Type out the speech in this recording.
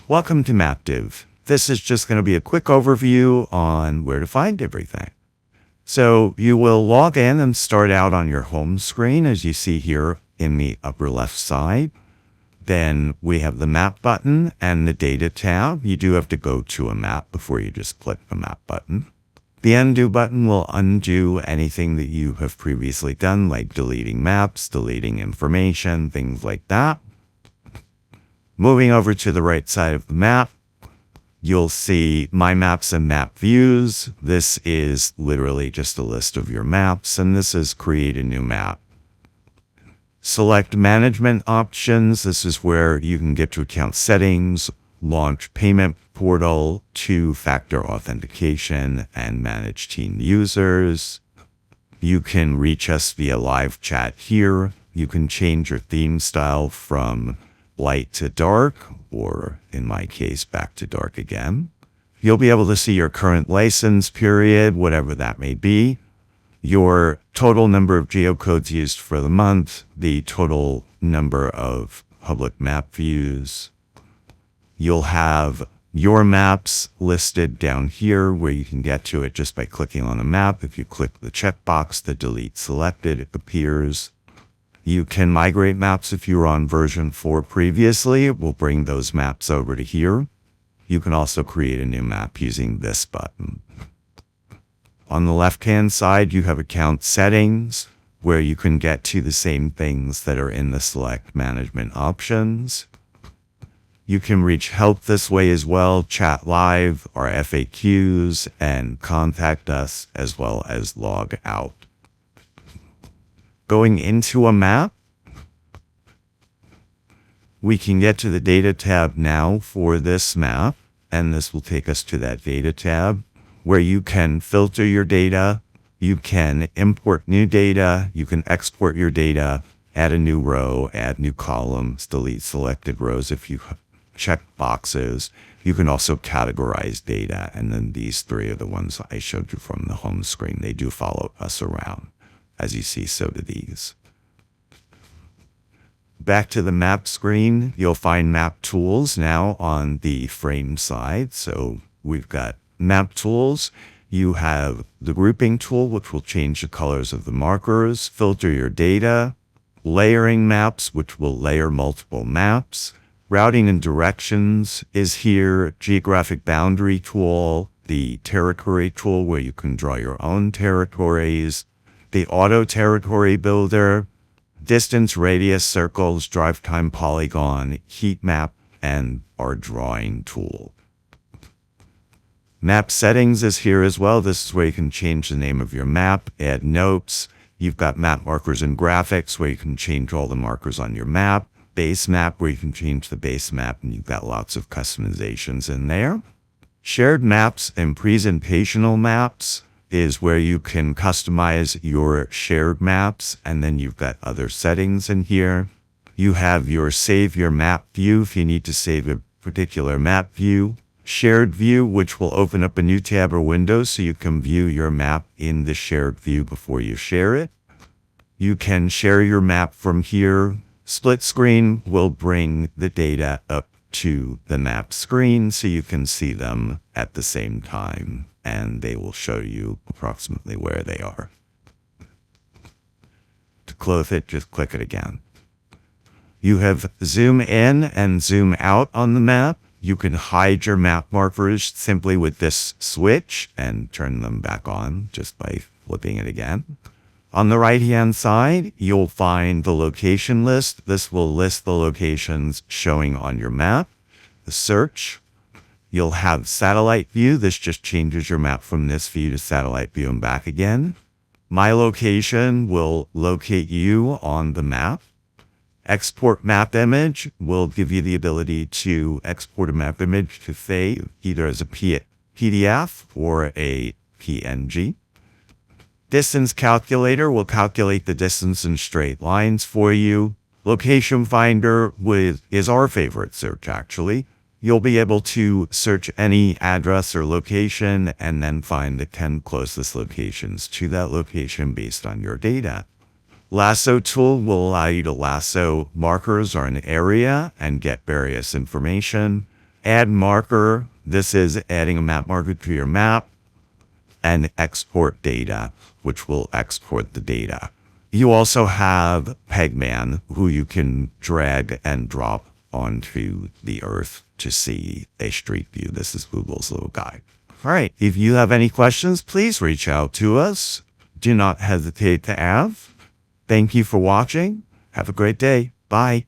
Welcome to Maptive. This is just going to be a quick overview on where to find everything. So you will log in and start out on your home screen, as you see here in the upper left side. Then we have the map button and the data tab. You do have to go to a map before you just click the map button. The undo button will undo anything that you have previously done, like deleting maps, deleting information, things like that. Moving over to the right side of the map, you'll see My Maps and Map Views. This is literally just a list of your maps, and this is Create a New Map. Select Management Options. This is where you can get to account settings, launch payment portal, two-factor authentication, and manage team users. You can reach us via live chat here. You can change your theme style from light to dark, or in my case, back to dark again. You'll be able to see your current license period, whatever that may be, your total number of geocodes used for the month, the total number of public map views. You'll have your maps listed down here where you can get to it just by clicking on a map. If you click the checkbox, the delete selected, it appears. You can migrate maps if you were on version 4 previously. It will bring those maps over to here. You can also create a new map using this button. On the left-hand side, you have account settings, where you can get to the same things that are in the select management options. You can reach help this way as well, chat live, our FAQs, and contact us, as well as log out. Going into a map, we can get to the data tab now for this map, and this will take us to that data tab where you can filter your data, you can import new data, you can export your data, add a new row, add new columns, delete selected rows if you check boxes. You can also categorize data, and then these three are the ones I showed you from the home screen. They do follow us around. As you see, so do these. Back to the map screen, you'll find map tools now on the frame side. So we've got map tools. You have the grouping tool, which will change the colors of the markers, filter your data, layering maps, which will layer multiple maps. Routing and directions is here, geographic boundary tool, the territory tool where you can draw your own territories, the auto territory builder, distance, radius, circles, drive time, polygon, heat map, and our drawing tool. Map settings is here as well. This is where you can change the name of your map, add notes. You've got map markers and graphics where you can change all the markers on your map. Base map where you can change the base map, and you've got lots of customizations in there. Shared maps and presentational maps is where you can customize your shared maps, and then you've got other settings in here. You have your save your map view if you need to save a particular map view. Shared view, which will open up a new tab or window so you can view your map in the shared view before you share it. You can share your map from here. Split screen will bring the data up to the map screen so you can see them at the same time, and they will show you approximately where they are. To close it, just click it again. You have zoom in and zoom out on the map. You can hide your map markers simply with this switch and turn them back on just by flipping it again. On the right-hand side, you'll find the location list. This will list the locations showing on your map. The search, you'll have satellite view. This just changes your map from this view to satellite view and back again. My location will locate you on the map. Export map image will give you the ability to export a map image to save either as a PDF or a PNG. Distance calculator will calculate the distance in straight lines for you. Location finder is our favorite search, actually. You'll be able to search any address or location and then find the 10 closest locations to that location based on your data. Lasso tool will allow you to lasso markers or an area and get various information. Add marker. This is adding a map marker to your map. And export data, which will export the data. You also have pegman, who you can drag and drop onto the earth to see a street view. This is Google's little guide. All right. If you have any questions, please reach out to us. Do not hesitate to ask. Thank you for watching. Have a great day. Bye.